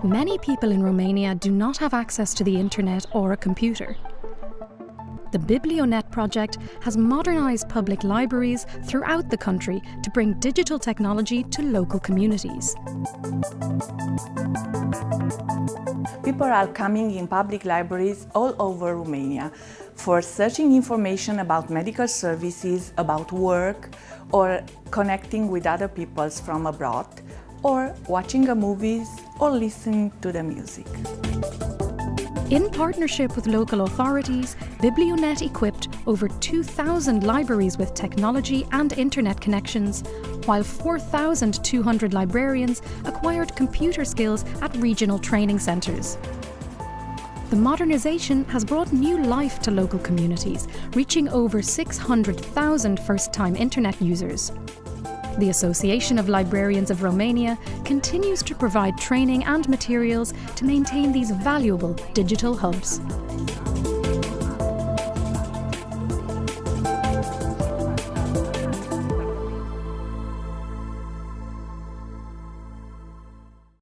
Many people in Romania do not have access to the internet or a computer. The Biblionet project has modernised public libraries throughout the country to bring digital technology to local communities. People are coming in public libraries all over Romania for searching information about medical services, about work, or connecting with other people from abroad, or watching a movies or listening to the music. In partnership with local authorities, Biblionet equipped over 2,000 libraries with technology and internet connections, while 4,200 librarians acquired computer skills at regional training centres. The modernisation has brought new life to local communities, reaching over 600,000 first-time internet users. The Association of Librarians of Romania continues to provide training and materials to maintain these valuable digital hubs.